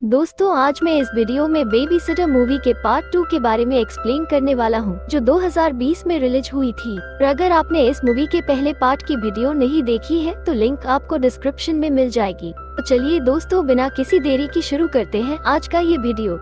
दोस्तों, आज मैं इस वीडियो में बेबी सिटर मूवी के पार्ट 2 के बारे में एक्सप्लेन करने वाला हूं, जो 2020 में रिलीज हुई थी। और अगर आपने इस मूवी के पहले पार्ट की वीडियो नहीं देखी है तो लिंक आपको डिस्क्रिप्शन में मिल जाएगी। तो चलिए दोस्तों, बिना किसी देरी की शुरू करते हैं आज का ये वीडियो।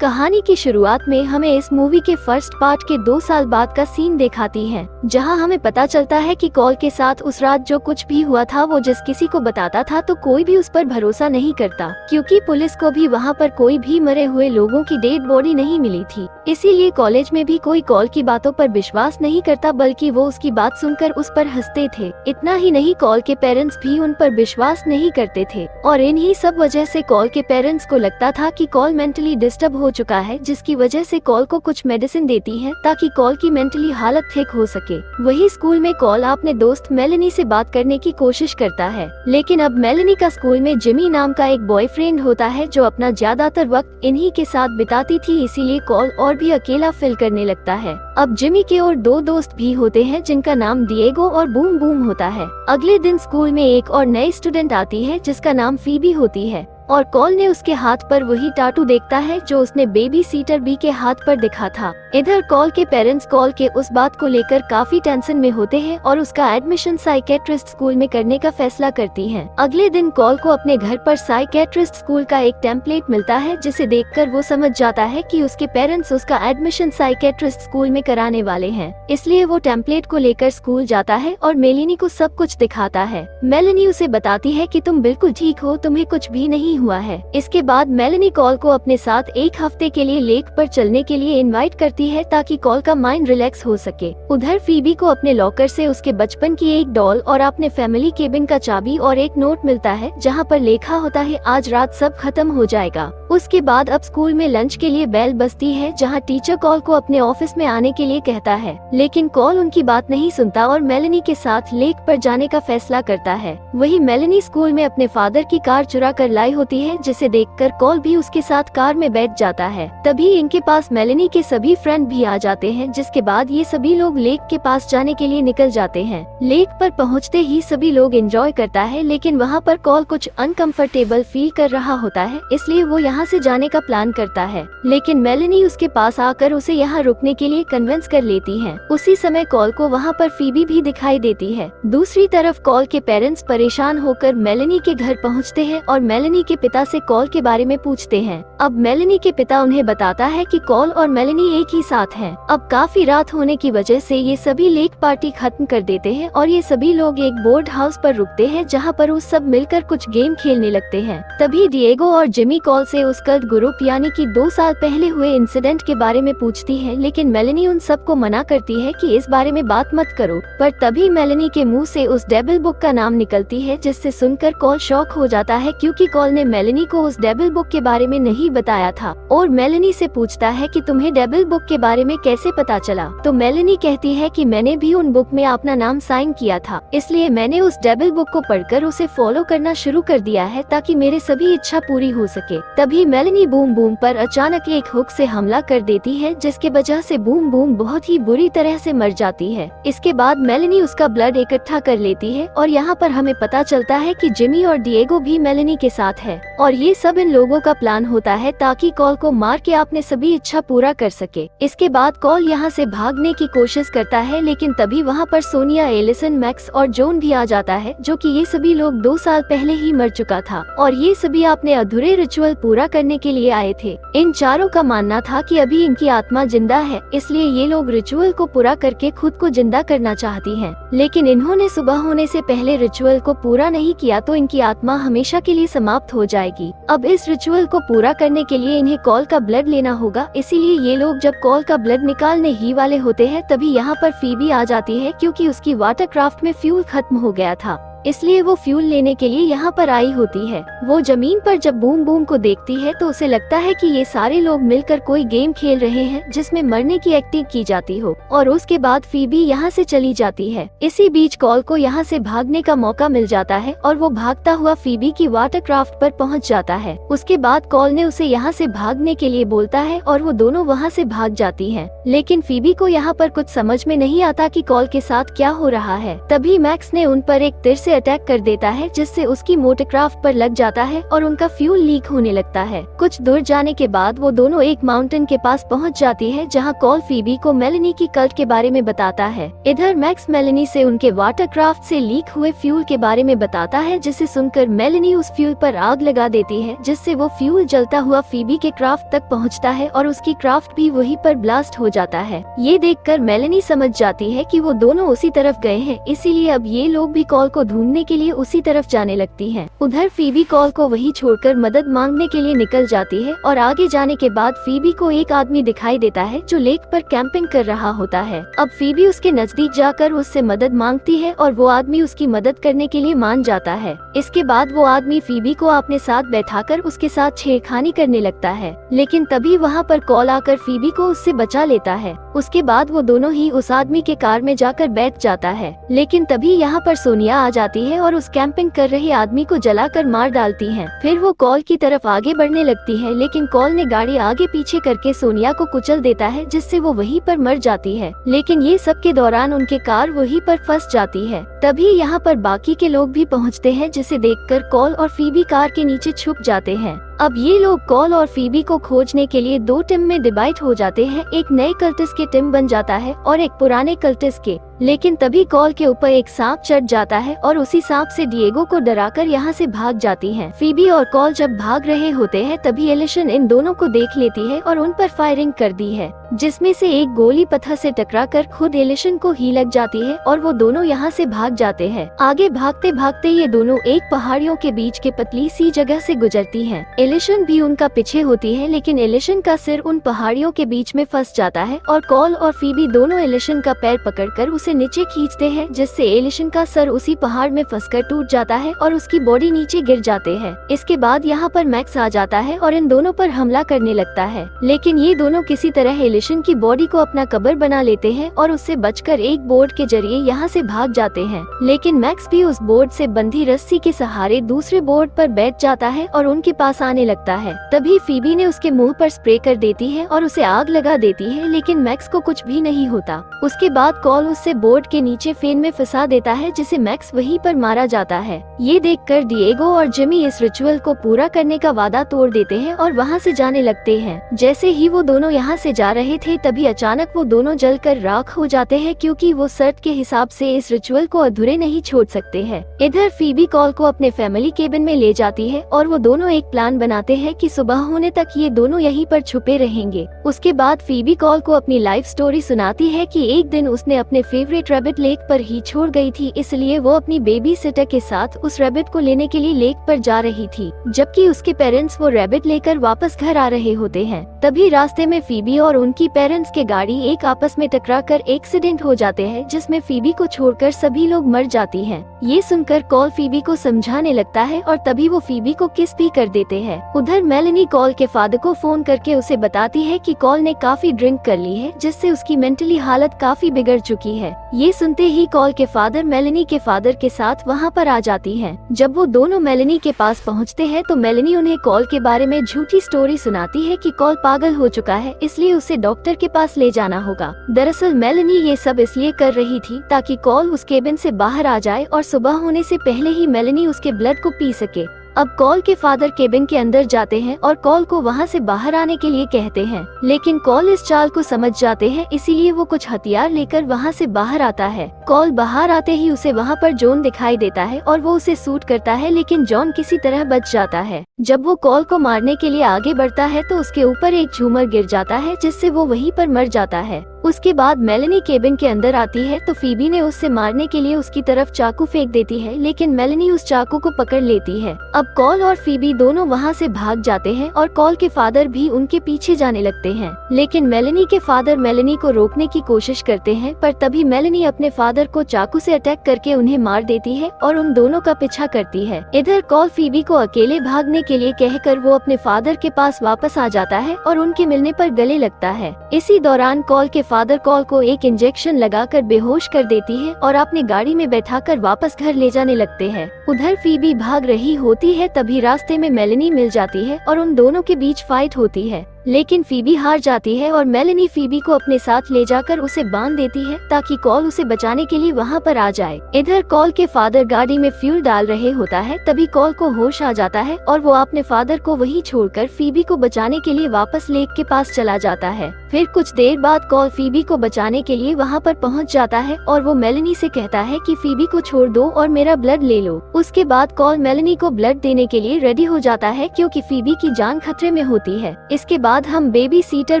कहानी की शुरुआत में हमें इस मूवी के फर्स्ट पार्ट के 2 साल बाद का सीन दिखाती है, जहां हमें पता चलता है कि कॉल के साथ उस रात जो कुछ भी हुआ था वो जिस किसी को बताता था तो कोई भी उस पर भरोसा नहीं करता, क्योंकि पुलिस को भी वहां पर कोई भी मरे हुए लोगों की डेड बॉडी नहीं मिली थी। इसीलिए कॉलेज में भी कोई कॉल की बातों पर विश्वास नहीं करता, बल्कि वो उसकी बात सुनकर उस पर हंसते थे। इतना ही नहीं, कॉल के पेरेंट्स भी उन पर विश्वास नहीं करते थे और इन्हीं सब वजह से कॉल के पेरेंट्स को लगता था कि कॉल मेंटली डिस्टर्ब हो चुका है, जिसकी वजह से कॉल को कुछ मेडिसिन देती है ताकि कॉल की मेंटली हालत ठीक हो सके। वही स्कूल में कॉल अपने दोस्त मेलेनी से बात करने की कोशिश करता है, लेकिन अब मेलेनी का स्कूल में जिमी नाम का एक बॉयफ्रेंड होता है जो अपना ज्यादातर वक्त इन्हीं के साथ बिताती थी। इसीलिए कॉल और भी अकेला फील करने लगता है। अब जिमी के और 2 दोस्त भी होते हैं जिनका नाम डिएगो और बूम बूम होता है। अगले दिन स्कूल में एक और नई स्टूडेंट आती है जिसका नाम फीबी होती है और कॉल ने उसके हाथ पर वही टाटू देखता है जो उसने बेबी सीटर बी के हाथ पर दिखा था। इधर कॉल के पेरेंट्स कॉल के उस बात को लेकर काफी टेंशन में होते हैं और उसका एडमिशन साइकेट्रिस्ट स्कूल में करने का फैसला करती हैं। अगले दिन कॉल को अपने घर पर साइकेट्रिस्ट स्कूल का एक टेम्पलेट मिलता है, जिसे देखकर वो समझ जाता है कि उसके पेरेंट्स उसका एडमिशन साइकेट्रिस्ट स्कूल में कराने वाले हैं। इसलिए वो टेम्पलेट को लेकर स्कूल जाता है और मेलेनी को सब कुछ दिखाता है। मेलेनी उसे बताती है कि तुम बिल्कुल ठीक हो, तुम्हें कुछ भी नहीं हुआ है। इसके बाद मेलेनी कॉल को अपने साथ एक हफ्ते के लिए लेक पर चलने के लिए इनवाइट करती है ताकि कॉल का माइंड रिलैक्स हो सके। उधर फीबी को अपने लॉकर से उसके बचपन की एक डॉल और अपने फैमिली केबिन का चाबी और एक नोट मिलता है, जहां पर लिखा होता है आज रात सब खत्म हो जाएगा। उसके बाद अब स्कूल में लंच के लिए बेल बजती है, जहां टीचर कॉल को अपने ऑफिस में आने के लिए कहता है, लेकिन कॉल उनकी बात नहीं सुनता और मेलेनी के साथ लेक पर जाने का फैसला करता है। वही मेलेनी स्कूल में अपने फादर की कार चुरा कर लाई होती है, जिसे देखकर कॉल भी उसके साथ कार में बैठ जाता है। तभी इनके पास मेलेनी के सभी फ्रेंड भी आ जाते हैं, जिसके बाद ये सभी लोग लेक के पास जाने के लिए निकल जाते हैं। लेक पर पहुंचते ही सभी लोग एंजॉय करता है, लेकिन वहां पर कॉल कुछ अनकंफर्टेबल फील कर रहा होता है, इसलिए वो यहाँ से जाने का प्लान करता है। लेकिन मेलेनी उसके पास आकर उसे यहाँ रुकने के लिए कन्विंस कर लेती है। उसी समय कॉल को वहाँ पर फीबी भी दिखाई देती है। दूसरी तरफ कॉल के पेरेंट्स परेशान होकर मेलेनी के घर पहुँचते हैं और मेलेनी के पिता से कॉल के बारे में पूछते हैं। अब मेलेनी के पिता उन्हें बताता है कि कॉल और मेलेनी एक ही साथ हैं। अब काफी रात होने की वजह से ये सभी लेक पार्टी खत्म कर देते हैं और ये सभी लोग एक बोर्ड हाउस पर रुकते हैं, जहाँ पर वो सब मिलकर कुछ गेम खेलने लगते हैं। तभी डिएगो और जिमी कॉल से उस कल्ट ग्रुप यानी कि 2 साल पहले हुए इंसिडेंट के बारे में पूछती है, लेकिन मेलेनी उन सबको मना करती है कि इस बारे में बात मत करो। पर तभी मेलेनी के मुंह से उस डेविल बुक का नाम निकलती है, जिससे सुनकर कॉल शॉक हो जाता है, क्योंकि कॉल ने मेलेनी को उस डेविल बुक के बारे में नहीं बताया था और मेलेनी से पूछता है कि तुम्हें डेविल बुक के बारे में कैसे पता चला। तो मेलेनी कहती है कि मैंने भी उन बुक में अपना नाम साइन किया था, इसलिए मैंने उस डेविल बुक को पढ़कर उसे फॉलो करना शुरू कर दिया है ताकि मेरे सभी इच्छा पूरी हो सके। तभी मेलेनी बूम बूम पर अचानक एक हुक से हमला कर देती है, जिसके वजह से बूम बूम बहुत ही बुरी तरह से मर जाती है। इसके बाद मेलेनी उसका ब्लड इकट्ठा कर लेती है और यहाँ पर हमें पता चलता है कि जिमी और डिएगो भी मेलेनी के साथ है और ये सब इन लोगों का प्लान होता है ताकि कॉल को मार के अपने सभी इच्छा पूरा कर सके। इसके बाद कॉल यहाँ से भागने की कोशिश करता है, लेकिन तभी वहाँ पर सोनिया, एलिसन, मैक्स और जॉन भी आ जाता है, जो कि ये सभी लोग 2 साल पहले ही मर चुका था और ये सभी अपने अधूरे रिचुअल पूरा करने के लिए आए थे। इन चारों का मानना था कि अभी इनकी आत्मा जिंदा है, इसलिए ये लोग रिचुअल को पूरा करके खुद को जिंदा करना चाहती हैं। लेकिन इन्होंने सुबह होने से पहले रिचुअल को पूरा नहीं किया तो इनकी आत्मा हमेशा के लिए समाप्त हो जाएगी। अब इस रिचुअल को पूरा करने के लिए इन्हें कॉल का ब्लड लेना होगा, इसीलिए ये लोग जब कॉल का ब्लड निकालने ही वाले होते हैं तभी यहाँ पर फीबी आ जाती है, क्योंकि उसकी वाटर क्राफ्ट में फ्यूल खत्म हो गया था, इसलिए वो फ्यूल लेने के लिए यहाँ पर आई होती है। वो जमीन पर जब बूम बूम को देखती है तो उसे लगता है कि ये सारे लोग मिलकर कोई गेम खेल रहे हैं जिसमें मरने की एक्टिंग की जाती हो और उसके बाद फीबी यहाँ से चली जाती है। इसी बीच कॉल को यहाँ से भागने का मौका मिल जाता है और वो भागता हुआ फीबी की वाटर क्राफ्ट पर पहुँच जाता है। उसके बाद कॉल ने उसे यहाँ से भागने के लिए बोलता है और वो दोनों वहाँ से भाग जाती है, लेकिन फीबी को यहाँ पर कुछ समझ में नहीं आता कि कॉल के साथ क्या हो रहा है। तभी मैक्स ने उन पर एक तीर से अटैक कर देता है, जिससे उसकी मोटरक्राफ्ट पर लग जाता है और उनका फ्यूल लीक होने लगता है। कुछ दूर जाने के बाद वो दोनों एक माउंटेन के पास पहुंच जाती है, जहां कॉल फीबी को मेलेनी की कल्ट के बारे में बताता है। इधर मैक्स मेलेनी से उनके वाटरक्राफ्ट से लीक हुए फ्यूल के बारे में बताता है, जिसे सुनकर मेलेनी उस फ्यूल पर आग लगा देती है, जिससे वो फ्यूल जलता हुआ फीबी के क्राफ्ट तक पहुंचता है और उसकी क्राफ्ट भी वहीं पर ब्लास्ट हो जाता है। ये देखकर मेलेनी समझ जाती है कि वो दोनों उसी तरफ गए हैं, इसीलिए अब ये लोग भी कॉल को ढूंढने के लिए उसी तरफ जाने लगती हैं। उधर फीबी कॉल को वहीं छोड़कर मदद मांगने के लिए निकल जाती है और आगे जाने के बाद फीबी को एक आदमी दिखाई देता है जो लेक पर कैंपिंग कर रहा होता है। अब फीबी उसके नजदीक जाकर उससे मदद मांगती है और वो आदमी उसकी मदद करने के लिए मान जाता है। इसके बाद वो आदमी फीबी को अपने साथ बैठाकर उसके साथ छेड़खानी करने लगता है, लेकिन तभी वहाँ पर कॉल आकर फीबी को उससे बचा लेता है। उसके बाद वो दोनों ही उस आदमी के कार में जाकर बैठ जाता है, लेकिन तभी यहाँ पर सोनिया आ जाती है और उस कैंपिंग कर रहे आदमी को जलाकर मार डालती है। फिर वो कॉल की तरफ आगे बढ़ने लगती है, लेकिन कॉल ने गाड़ी आगे पीछे करके सोनिया को कुचल देता है, जिससे वो वहीं पर मर जाती है। लेकिन ये सब के दौरान उनके कार वहीं पर फंस जाती है। तभी यहाँ पर बाकी के लोग भी पहुँचते हैं, जिसे देखकर कॉल और फीबी कार के नीचे छुप जाते हैं। अब ये लोग कॉल और फीबी को खोजने के लिए दो टीम में डिवाइड हो जाते हैं। एक नए कल्टिस के टीम बन जाता है और एक पुराने कल्टिस के। लेकिन तभी कॉल के ऊपर एक सांप चढ़ जाता है और उसी सांप से डिएगो को डराकर यहाँ से भाग जाती हैं। फीबी और कॉल जब भाग रहे होते हैं तभी एलिशन इन दोनों को देख लेती है और उन पर फायरिंग कर दी है, जिसमें से एक गोली पत्थर से टकराकर खुद एलिशन को ही लग जाती है और वो दोनों यहाँ से भाग जाते हैं। आगे भागते भागते ये दोनों एक पहाड़ियों के बीच के पतली सी जगह से गुजरती हैं। एलिशन भी उनका पीछे होती है, लेकिन एलिशन का सिर उन पहाड़ियों के बीच में फंस जाता है और कॉल और फीबी दोनों एलिशन का पैर पकड़कर उसे नीचे खींचते हैं, जिससे एलिशन का सर उसी पहाड़ में फंसकर टूट जाता है और उसकी बॉडी नीचे गिर जाते हैं। इसके बाद यहाँ पर मैक्स आ जाता है और इन दोनों पर हमला करने लगता है, लेकिन ये दोनों किसी तरह एलिशन की बॉडी को अपना कब्र बना लेते हैं और उससे बचकर एक बोर्ड के जरिए यहाँ से भाग जाते हैं। लेकिन मैक्स भी उस बोर्ड से बंधी रस्सी के सहारे दूसरे बोर्ड पर बैठ जाता है और उनके पास आने लगता है। तभी फीबी ने उसके मुंह पर स्प्रे कर देती है और उसे आग लगा देती है, लेकिन मैक्स को कुछ भी नहीं होता। उसके बाद कॉल उससे बोर्ड के नीचे फेन में फंसा देता है, जिसे मैक्स वहीं पर मारा जाता है। ये देखकर डिएगो और जिमी इस रिचुअल को पूरा करने का वादा तोड़ देते हैं और वहाँ से जाने लगते हैं। जैसे ही वो दोनों यहाँ से जा रहे थे तभी अचानक वो दोनों जलकर राख हो जाते हैं, क्योंकि वो शर्त के हिसाब से इस रिचुअल को अधूरे नहीं छोड़ सकते हैं। इधर फीबी कॉल को अपने फैमिली केबिन में ले जाती है और वो दोनों एक प्लान बनाते हैं कि सुबह होने तक ये दोनों यहीं पर छुपे रहेंगे। उसके बाद फीबी कॉल को अपनी लाइफ स्टोरी सुनाती है कि एक दिन उसने अपने फेवरेट रैबिट लेक पर ही छोड़ गई थी, इसलिए वो अपनी बेबी सिटर के साथ उस रैबिट को लेने के लिए लेक पर जा रही थी, जबकि उसके पेरेंट्स वो रैबिट लेकर वापस घर आ रहे होते हैं। तभी रास्ते में फीबी और उनकी पेरेंट्स के गाड़ी एक आपस में टकराकर एक्सीडेंट हो जाते हैं, जिसमें फीबी को छोड़कर सभी लोग मर जाती हैं। ये सुनकर कॉल फीबी को समझाने लगता है और तभी वो फीबी को किस भी कर देते हैं। उधर मेलेनी कॉल के फादर को फोन करके उसे बताती है कि कॉल ने काफी ड्रिंक कर ली है, जिससे उसकी मेंटली हालत काफी बिगड़ चुकी है। ये सुनते ही कॉल के फादर मेलेनी के फादर के साथ वहाँ पर आ जाती हैं। जब वो दोनों मेलेनी के पास पहुँचते हैं तो मेलेनी उन्हें कॉल के बारे में झूठी स्टोरी सुनाती है कि कॉल पागल हो चुका है, इसलिए उसे डॉक्टर के पास ले जाना होगा। दरअसल मेलेनी ये सब इसलिए कर रही थी ताकि कॉल उस केबिन से बाहर आ जाए और सुबह होने से पहले ही मेलेनी उसके ब्लड को पी सके। अब कॉल के फादर केबिन के अंदर जाते हैं और कॉल को वहाँ से बाहर आने के लिए कहते हैं, लेकिन कॉल इस चाल को समझ जाते हैं, इसीलिए वो कुछ हथियार लेकर वहाँ से बाहर आता है। कॉल बाहर आते ही उसे वहाँ पर जॉन दिखाई देता है और वो उसे शूट करता है, लेकिन जॉन किसी तरह बच जाता है। जब वो कॉल को मारने के लिए आगे बढ़ता है तो उसके ऊपर एक झूमर गिर जाता है, जिससे वो वहीं पर मर जाता है। उसके बाद मेलेनी केबिन के अंदर आती है तो फीबी ने उससे मारने के लिए उसकी तरफ चाकू फेंक देती है, लेकिन मेलेनी उस चाकू को पकड़ लेती है। अब कॉल और फीबी दोनों वहाँ से भाग जाते हैं और कॉल के फादर भी उनके पीछे जाने लगते हैं, लेकिन मेलेनी के फादर मेलेनी को रोकने की कोशिश करते हैं, पर तभी मेलेनी अपने फादर को चाकू से अटैक करके उन्हें मार देती है और उन दोनों का पीछा करती है। इधर कॉल फीबी को अकेले भागने के लिए कहकर वो अपने फादर के पास वापस आ जाता है और उनके मिलने पर गले लगता है। इसी दौरान कॉल के फादर कॉल को एक इंजेक्शन लगाकर बेहोश कर देती है और अपनी गाड़ी में बैठाकर वापस घर ले जाने लगते हैं। उधर फीबी भाग रही होती है, तभी रास्ते में मेलेनी मिल जाती है और उन दोनों के बीच फाइट होती है। लेकिन फीबी हार जाती है और मेलेनी फीबी को अपने साथ ले जाकर उसे बांध देती है ताकि कॉल उसे बचाने के लिए वहाँ पर आ जाए। इधर कॉल के फादर गाड़ी में फ्यूल डाल रहे होता है, तभी कॉल को होश आ जाता है और वो अपने फादर को वहीं छोड़कर फीबी को बचाने के लिए वापस लेक के पास चला जाता है। फिर कुछ देर बाद कॉल फीबी को बचाने के लिए वहाँ पर पहुँच जाता है और वो मेलेनी से कहता है कि फीबी को छोड़ दो और मेरा ब्लड ले लो। उसके बाद कॉल मेलेनी को ब्लड देने के लिए रेडी हो जाता है क्योंकि फीबी की जान खतरे में होती है। इसके बाद हम बेबी सीटर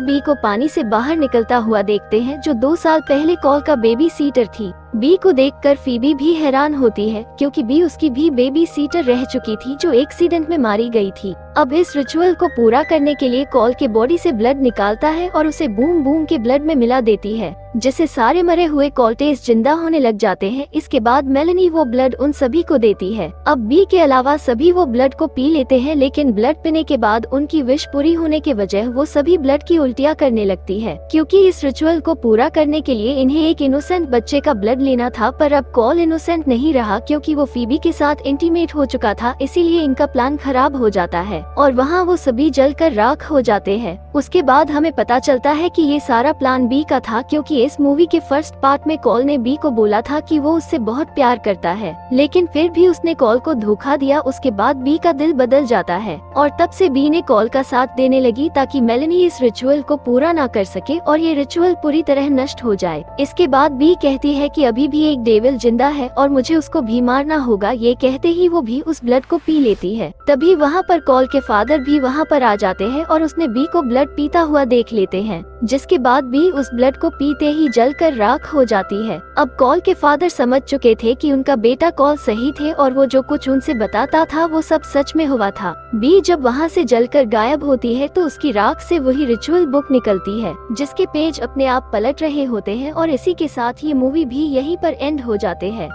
बी को पानी से बाहर निकलता हुआ देखते हैं, जो 2 साल पहले कॉल का बेबी सीटर थी। बी को देखकर फीबी भी हैरान होती है क्योंकि बी उसकी भी बेबी सीटर रह चुकी थी जो एक्सीडेंट में मारी गई थी। अब इस रिचुअल को पूरा करने के लिए कॉल के बॉडी से ब्लड निकालता है और उसे बूम बूम के ब्लड में मिला देती है, जिससे सारे मरे हुए कॉल्टेस जिंदा होने लग जाते हैं। इसके बाद मेलेनी वो ब्लड उन सभी को देती है। अब बी के अलावा सभी वो ब्लड को पी लेते हैं, लेकिन ब्लड पीने के बाद उनकी विश पूरी होने के वजह वो सभी ब्लड की उल्टियाँ करने लगती है, क्योंकि इस रिचुअल को पूरा करने के लिए इन्हें एक इनोसेंट बच्चे का ब्लड लेना था। पर अब कॉल इनोसेंट नहीं रहा क्योंकि वो फीबी के साथ इंटीमेट हो चुका था, इसीलिए इनका प्लान खराब हो जाता है और वहाँ वो सभी जलकर राख हो जाते हैं। उसके बाद हमें पता चलता है कि ये सारा प्लान बी का था, क्योंकि इस मूवी के फर्स्ट पार्ट में कॉल ने बी को बोला था कि वो उससे बहुत प्यार करता है, लेकिन फिर भी उसने कॉल को धोखा दिया। उसके बाद बी का दिल बदल जाता है और तब से बी ने कॉल का साथ देने लगी ताकि मेलेनी इस रिचुअल को पूरा ना कर सके और ये रिचुअल पूरी तरह नष्ट हो जाए। इसके बाद बी कहती है कि अभी भी एक डेविल जिंदा है और मुझे उसको भी मारना होगा। ये कहते ही वो भी उस ब्लड को पी लेती है। तभी वहाँ पर कॉल के फादर भी वहाँ पर आ जाते हैं और उसने बी को ब्लड पीता हुआ देख लेते हैं, जिसके बाद बी उस ब्लड को पीते ही जलकर राख हो जाती है। अब कॉल के फादर समझ चुके थे कि उनका बेटा कॉल सही थे और वो जो कुछ उनसे बताता था वो सब सच में हुआ था। बी जब वहाँ से जलकर गायब होती है तो उसकी राख से वही रिचुअल बुक निकलती है, जिसके पेज अपने आप पलट रहे होते हैं और इसी के साथ ये मूवी भी यहीं पर एंड हो जाते हैं।